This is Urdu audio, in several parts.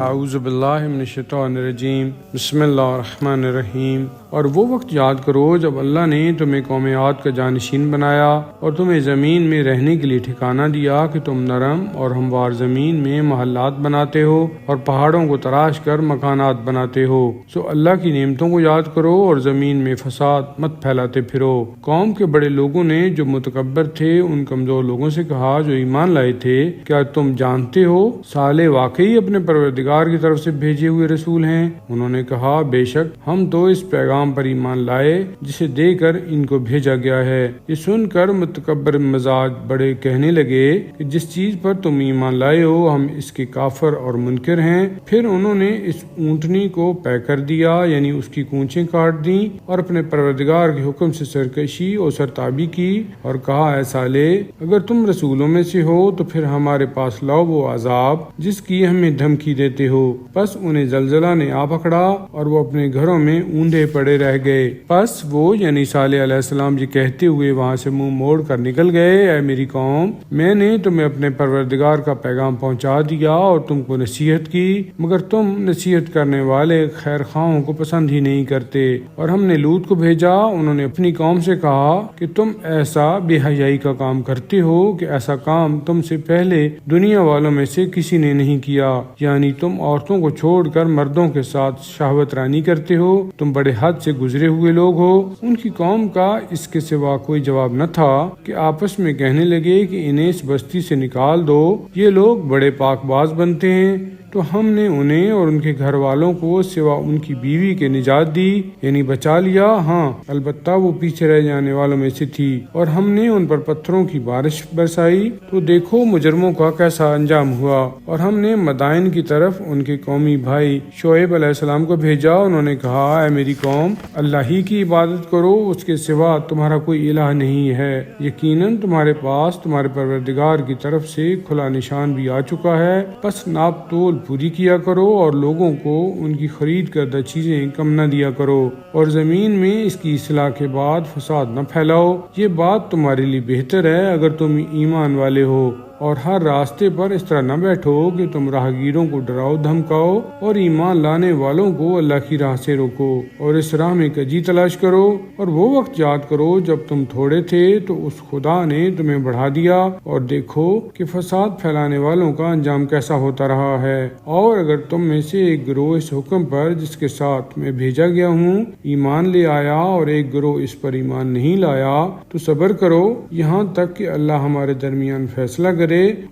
اعوذ باللہ من الشیطان الرجیم، بسم اللہ الرحمن الرحیم۔ اور وہ وقت یاد کرو جب اللہ نے تمہیں قوم عاد کا جانشین بنایا اور تمہیں زمین میں رہنے کے لیے ٹھکانہ دیا کہ تم نرم اور ہموار زمین میں محلات بناتے ہو اور پہاڑوں کو تراش کر مکانات بناتے ہو۔ سو اللہ کی نعمتوں کو یاد کرو اور زمین میں فساد مت پھیلاتے پھرو۔ قوم کے بڑے لوگوں نے جو متکبر تھے ان کمزور لوگوں سے کہا جو ایمان لائے تھے، کیا تم جانتے ہو صالح واقعی اپنے پروردگار کی طرف سے بھیجے ہوئے رسول ہیں؟ انہوں نے کہا بے شک ہم تو اس پیغام پر ایمان لائے جسے دے کر ان کو بھیجا گیا ہے۔ یہ سن کر متکبر مزاج بڑے کہنے لگے کہ جس چیز پر تم ایمان لائے ہو ہم اس کے کافر اور منکر ہیں۔ پھر انہوں نے اس اونٹنی کو پے کر دیا، یعنی اس کی کونچیں کاٹ دیں اور اپنے پروردگار کے حکم سے سرکشی اور سرتابی کی اور کہا اے صالح اگر تم رسولوں میں سے ہو تو پھر ہمارے پاس لاؤ وہ عذاب جس کی ہمیں دھمکی دیتے ہو۔ پس انہیں زلزلہ نے آ پکڑا اور وہ اپنے گھروں میں اوندے پڑے رہ گئے۔ پس وہ یعنی صالح علیہ السلام یہ کہتے ہوئے وہاں سے منہ موڑ کر نکل گئے، اے میری قوم میں نے تمہیں اپنے پروردگار کا پیغام پہنچا دیا اور تم کو نصیحت کی، مگر تم نصیحت کرنے والے خیر خواہوں کو پسند ہی نہیں کرتے۔ اور ہم نے لوط کو بھیجا، انہوں نے اپنی قوم سے کہا کہ تم ایسا بے حیائی کا کام کرتے ہو کہ ایسا کام تم سے پہلے دنیا والوں میں سے کسی نے نہیں کیا، یعنی تم عورتوں کو چھوڑ کر مردوں کے ساتھ شہوت رانی کرتے ہو، تم بڑے حد سے گزرے ہوئے لوگ ہو۔ ان کی قوم کا اس کے سوا کوئی جواب نہ تھا کہ آپس میں کہنے لگے کہ انہیں اس بستی سے نکال دو، یہ لوگ بڑے پاک باز بنتے ہیں۔ تو ہم نے انہیں اور ان کے گھر والوں کو سوا ان کی بیوی کے نجات دی، یعنی بچا لیا، ہاں البتہ وہ پیچھے رہ جانے والوں میں سے تھی۔ اور ہم نے ان پر پتھروں کی بارش برسائی تو دیکھو مجرموں کا کیسا انجام ہوا۔ اور ہم نے مدائن کی طرف ان کے قومی بھائی شعیب علیہ السلام کو بھیجا، انہوں نے کہا اے میری قوم اللہ ہی کی عبادت کرو، اس کے سوا تمہارا کوئی الہ نہیں ہے۔ یقیناً تمہارے پاس تمہارے پروردگار کی طرف سے کھلا نشان بھی آ چکا ہے، پس ناپ تول پوری کیا کرو اور لوگوں کو ان کی خرید کردہ چیزیں کم نہ دیا کرو، اور زمین میں اس کی اصلاح کے بعد فساد نہ پھیلاؤ، یہ بات تمہارے لیے بہتر ہے اگر تم ایمان والے ہو۔ اور ہر راستے پر اس طرح نہ بیٹھو کہ تم راہگیروں کو ڈراؤ دھمکاؤ اور ایمان لانے والوں کو اللہ کی راہ سے روکو، اور اس راہ میں کجی تلاش کرو۔ اور وہ وقت یاد کرو جب تم تھوڑے تھے تو اس خدا نے تمہیں بڑھا دیا، اور دیکھو کہ فساد پھیلانے والوں کا انجام کیسا ہوتا رہا ہے۔ اور اگر تم میں سے ایک گروہ اس حکم پر جس کے ساتھ میں بھیجا گیا ہوں ایمان لے آیا اور ایک گروہ اس پر ایمان نہیں لایا تو صبر کرو یہاں تک کہ اللہ ہمارے درمیان فیصلہ کرے،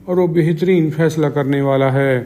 اور وہ بہترین فیصلہ کرنے والا ہے۔